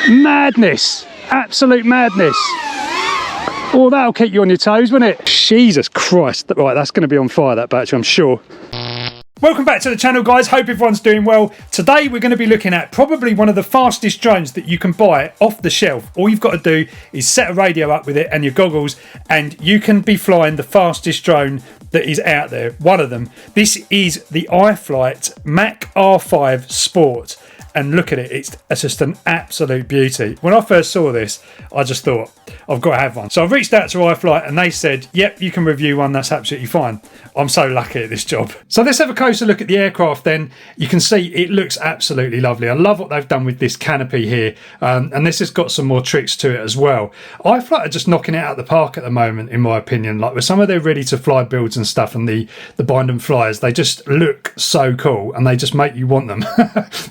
Madness, absolute madness. Oh, that'll keep you on your toes, won't it? Jesus Christ. Right, that's going to be on fire, that battery, I'm sure. Welcome back to the channel, guys. Hope everyone's doing well. Today we're going to be looking at probably one of the fastest drones that you can buy off the shelf. All you've got to do is set a radio up with it and your goggles, and you can be flying the fastest drone that is out there. One of them. This is the iFlight MACH R5 Sport. And look at it, it's just an absolute beauty. When I first saw this, I just thought, I've got to have one. So I reached out to iFlight and they said, yep, you can review one, that's absolutely fine. I'm so lucky at this job. So let's have a closer look at the aircraft then. You can see it looks absolutely lovely. I love what they've done with this canopy here. And this has got some more tricks to it as well. iFlight are just knocking it out of the park at the moment, in my opinion. Like with some of their ready to fly builds and stuff and the bind and flyers, they just look so cool and they just make you want them.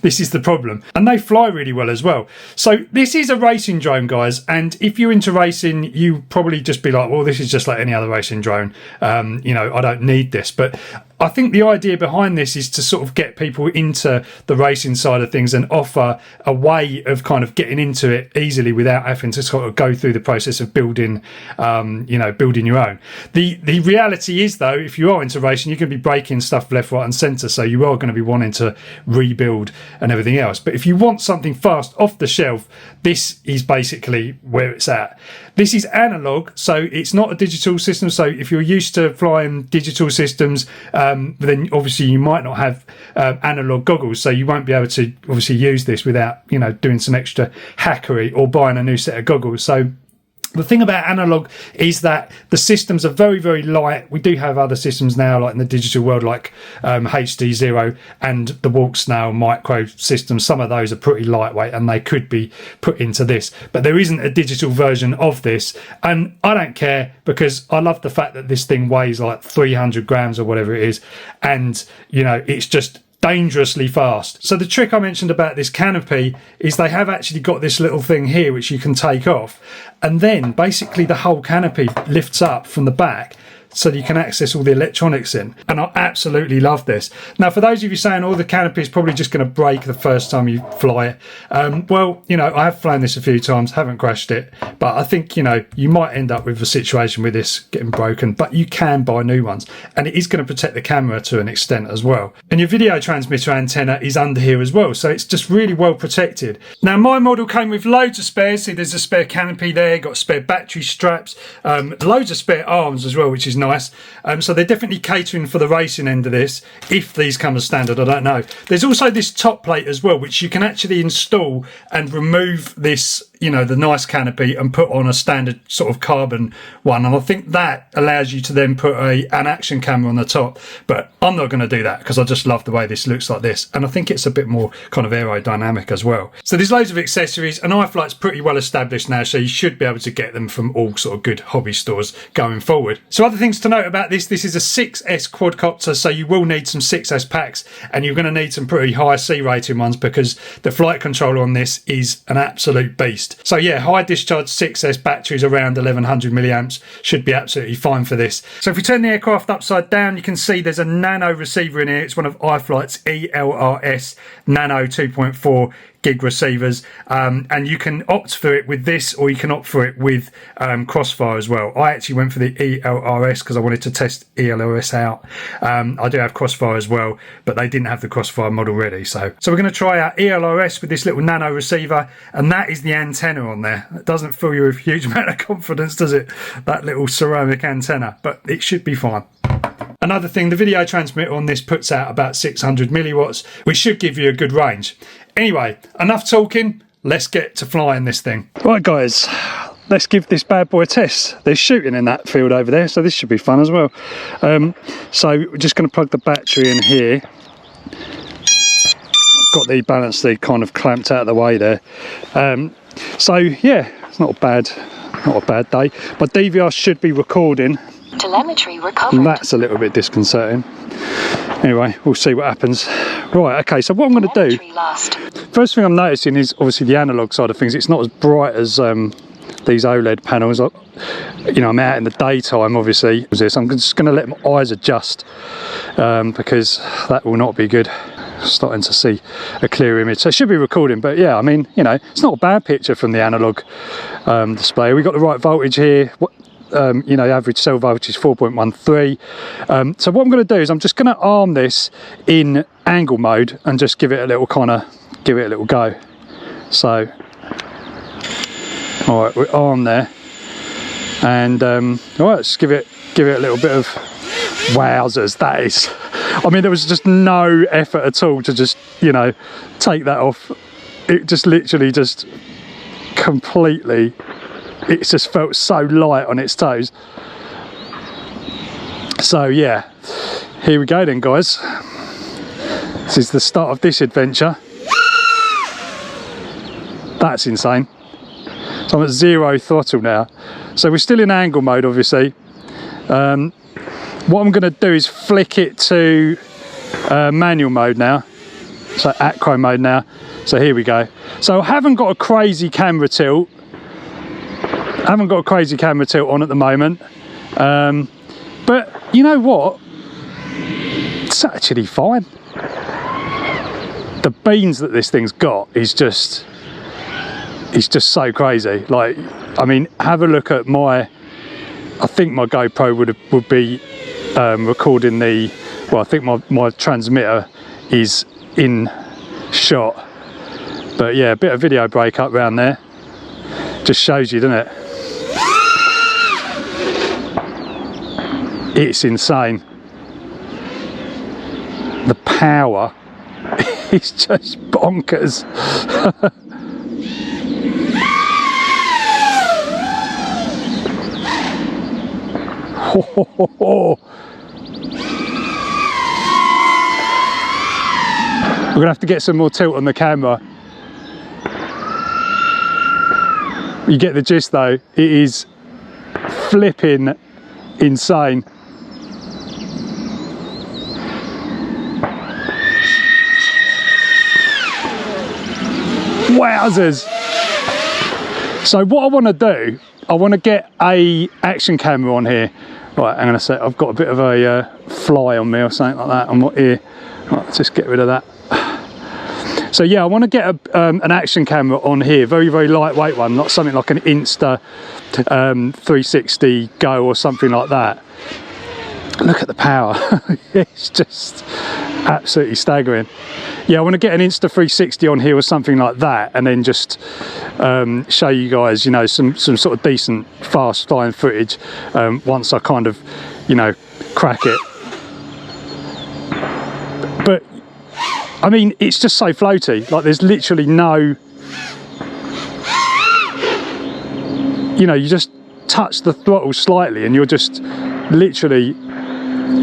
This is the problem. And they fly really well as well. So this is a racing drone, guys, and if you're into racing, you probably just be like, well, this is just like any other racing drone. You know, I don't need this. But I think the idea behind this is to sort of get people into the racing side of things and offer a way of kind of getting into it easily without having to sort of go through the process of building, you know, building your own. The reality is, though, if you are into racing, you can be breaking stuff left, right and centre, so you are going to be wanting to rebuild and everything else. But if you want something fast off the shelf, this is basically where it's at. This is analog, so it's not a digital system. So if you're used to flying digital systems, then obviously you might not have analog goggles, so you won't be able to obviously use this without, you know, doing some extra hackery or buying a new set of goggles. So the thing about analog is that the systems are very, very light. We do have other systems now, like in the digital world, like HD0 and the Walk Snail micro systems. Some of those are pretty lightweight and they could be put into this, but there isn't a digital version of this. And I don't care, because I love the fact that this thing weighs like 300 grams or whatever it is. And, you know, it's just dangerously fast. So the trick I mentioned about this canopy is they have actually got this little thing here which you can take off, and then basically the whole canopy lifts up from the back so that you can access all the electronics in. And I absolutely love this. Now, for those of you saying, oh, the canopy is probably just going to break the first time you fly it. Well, you know, I have flown this a few times, haven't crashed it, but I think, you know, you might end up with a situation with this getting broken, but you can buy new ones. And it is going to protect the camera to an extent as well. And your video transmitter antenna is under here as well, so it's just really well protected. Now, my model came with loads of spares. See, there's a spare canopy there, got spare battery straps, loads of spare arms as well, which is nice. So they're definitely catering for the racing end of this. If these come as standard, I don't know. There's also this top plate as well, which you can actually install and remove this, you know, the nice canopy and put on a standard sort of carbon one. And I think that allows you to then put an action camera on the top. But I'm not going to do that because I just love the way this looks like this. And I think it's a bit more kind of aerodynamic as well. So there's loads of accessories, and iFlight's pretty well established now, so you should be able to get them from all sort of good hobby stores going forward. So other things to note about this is a 6S quadcopter, so you will need some 6S packs, and you're going to need some pretty high C rating ones because the flight controller on this is an absolute beast. So yeah, high discharge 6S batteries around 1100 milliamps should be absolutely fine for this. So if we turn the aircraft upside down, you can see there's a nano receiver in here. It's one of iFlight's ELRS Nano 2.4 gig receivers, and you can opt for it with this, or you can opt for it with Crossfire as well. I actually went for the ELRS because I wanted to test ELRS out. I do have Crossfire as well, but they didn't have the Crossfire model ready, so we're going to try out ELRS with this little nano receiver, and that is the antenna on there. It doesn't fill you with a huge amount of confidence, does it, that little ceramic antenna, but it should be fine. Another thing, the video transmitter on this puts out about 600 milliwatts, which should give you a good range. Anyway, enough talking, let's get to flying this thing. Right guys, let's give this bad boy a test. There's shooting in that field over there, so this should be fun as well. So we're just going to plug the battery in here. I've got the balance lead kind of clamped out of the way there. So yeah, it's not a bad day. My DVR should be recording. Telemetry recovered. That's a little bit disconcerting. Anyway, we'll see what happens. Right, okay, so what I'm going to do, first thing I'm noticing is obviously the analog side of things. It's not as bright as these OLED panels. You know, I'm out in the daytime obviously, so I'm just going to let my eyes adjust because that will not be good. starting to see a clear image, so it should be recording. But yeah, I mean, you know, it's not a bad picture from the analog display. We got the right voltage here. You know, the average cell voltage is 4.13. So what I'm going to do is I'm just going to arm this in angle mode and just give it a little go. So all right, we're armed there, and all right, let's give it a little bit of wowzers. That is, I mean, there was just no effort at all to just, you know, take that off. It just literally just completely, it just felt so light on its toes. So yeah, here we go then, guys. This is the start of this adventure. That's insane. So I'm at 0 throttle now. So we're still in angle mode, obviously. What I'm going to do is flick it to manual mode now, so Acro mode now. So here we go. So I haven't got a crazy camera tilt. On at the moment. But you know what? It's actually fine. The beans that this thing's got is just so crazy. Like, I mean, have a look at my, I think my GoPro would be recording the, well, I think my transmitter is in shot, but yeah, a bit of video breakup around there. Just shows you, doesn't it? It's insane. The power is just bonkers. We're gonna have to get some more tilt on the camera. You get the gist though, it is flipping insane. Wowzers! So what I want to do, I want to get a action camera on here. Right, hang on a sec, I've got a bit of a fly on me or something like that on my ear. Right, let's just get rid of that. So yeah, I want to get an action camera on here, very, very lightweight one, not something like an Insta 360 Go or something like that. Look at the power. It's just absolutely staggering. Yeah, I want to get an Insta 360 on here or something like that, and then just show you guys, you know, some sort of decent fast flying footage once I kind of, you know, crack it. But I mean, it's just so floaty. Like, there's literally no, you know, you just touch the throttle slightly and you're just literally,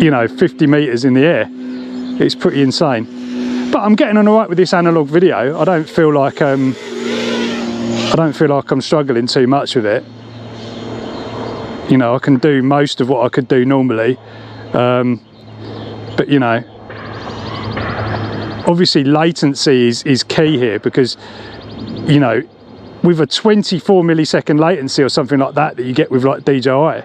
you know, 50 meters in the air. It's pretty insane. But I'm getting on all right with this analog video. I don't feel like I'm struggling too much with it. You know, I can do most of what I could do normally. But you know, obviously latency is key here, because, you know, with a 24 millisecond latency or something like that you get with like DJI,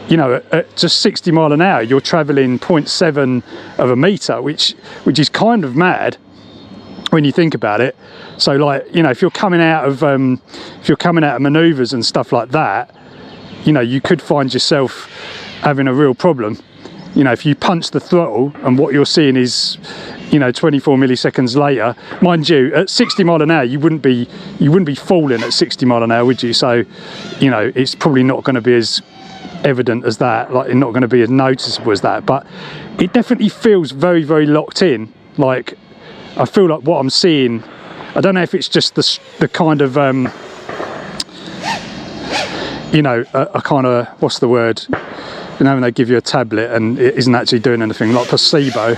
you know, at just 60 mile an hour, you're traveling 0.7 of a meter, which is kind of mad when you think about it. So, like, you know, if you're coming out of maneuvers and stuff like that, you know, you could find yourself having a real problem. You know, if you punch the throttle and what you're seeing is, you know, 24 milliseconds later, mind you, at 60 mile an hour, you wouldn't be falling at 60 mile an hour, would you? So, you know, it's probably not going to be as evident as that, like, not going to be as noticeable as that, but it definitely feels very, very locked in. Like, I feel like what I'm seeing, I don't know if it's just the kind of, you know, a kind of, what's the word? You know, when they give you a tablet and it isn't actually doing anything, like placebo,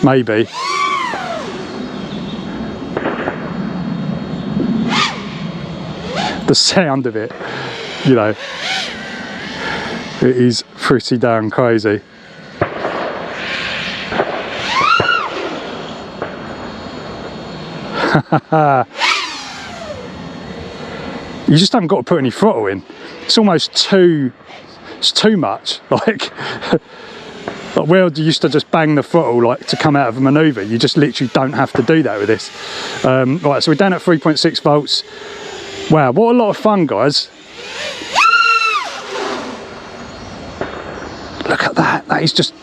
maybe. The sound of it, you know, it is pretty damn crazy. You just haven't got to put any throttle in. It's almost too much. Like, Like where you used to just bang the throttle like to come out of a manoeuvre, you just literally don't have to do that with this. Right, so we're down at 3.6 volts. Wow, what a lot of fun, guys. Look at that, that is just,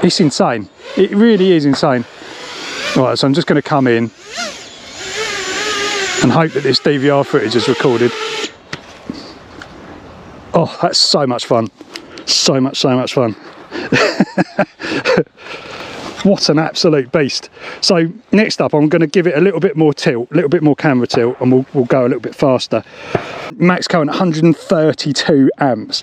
it's insane. It really is insane. Right, so I'm just going to come in and hope that this DVR footage is recorded. Oh, that's so much fun. So much fun. What an absolute beast. So next up, I'm going to give it a little bit more tilt, a little bit more camera tilt, and we'll go a little bit faster. Max current 132 amps.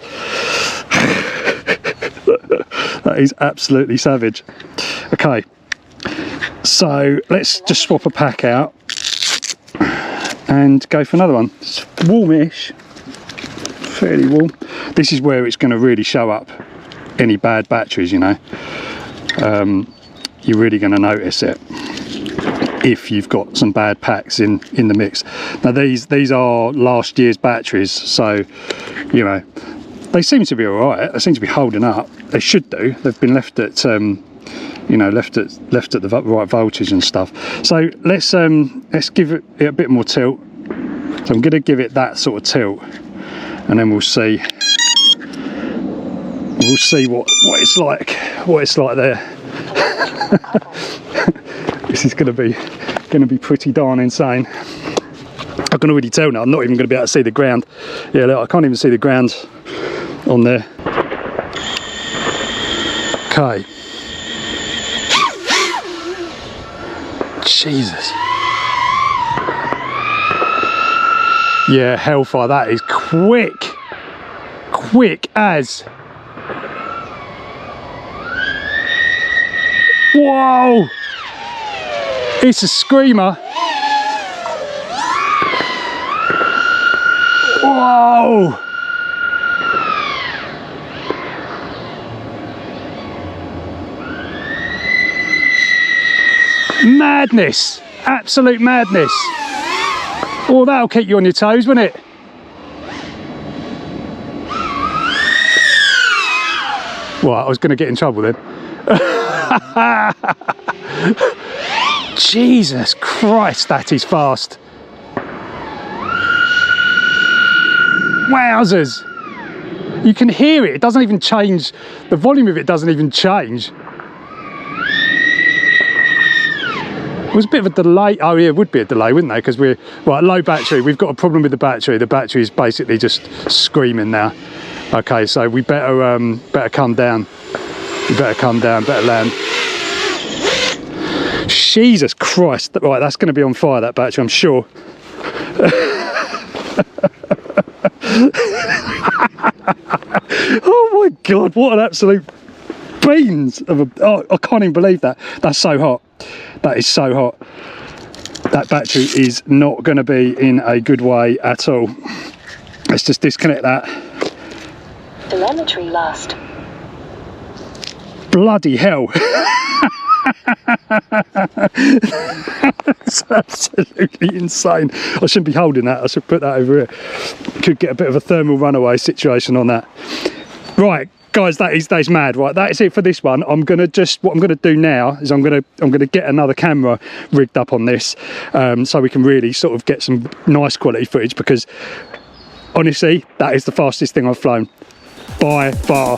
That is absolutely savage. Okay, so let's just swap a pack out and go for another one. It's warmish, fairly warm. This is where it's going to really show up any bad batteries, you know. You're really going to notice it if you've got some bad packs in the mix. Now these are last year's batteries, so you know they seem to be all right. They seem to be holding up. They should do. They've been left at you know, left at the right voltage and stuff. So let's give it a bit more tilt. So I'm going to give it that sort of tilt, and then we'll see what it's like. What it's like there. This is going to be pretty darn insane. I can already tell now. I'm not even going to be able to see the ground. Yeah, look, I can't even see the ground on there. Okay. Jesus. Yeah, hellfire. That is quick. Quick as. Whoa! It's a screamer. Whoa! Madness! Absolute madness! Oh, that'll keep you on your toes, won't it? Well, I was going to get in trouble then. Jesus Christ, that is fast. Wowzers. You can hear it. It doesn't even change. The volume of it doesn't even change. It was a bit of a delay. Oh yeah, it would be a delay, wouldn't they? Because we're right, low battery. We've got a problem with the battery. The battery is basically just screaming now. Okay, so we better come down. We better come down, better land. Jesus Christ. Right, that's going to be on fire, that battery, I'm sure. Oh my God, what an absolute beans of a... Oh, I can't even believe that. That's so hot. That is so hot. That battery is not going to be in a good way at all. Let's just disconnect that. Telemetry lost. Bloody hell. It's absolutely insane. I shouldn't be holding that. I should put that over here. Could get a bit of a thermal runaway situation on that. Right, guys, that is mad. Right, that is it for this one. What I'm gonna do now is I'm gonna get another camera rigged up on this, so we can really sort of get some nice quality footage, because honestly, that is the fastest thing I've flown by far.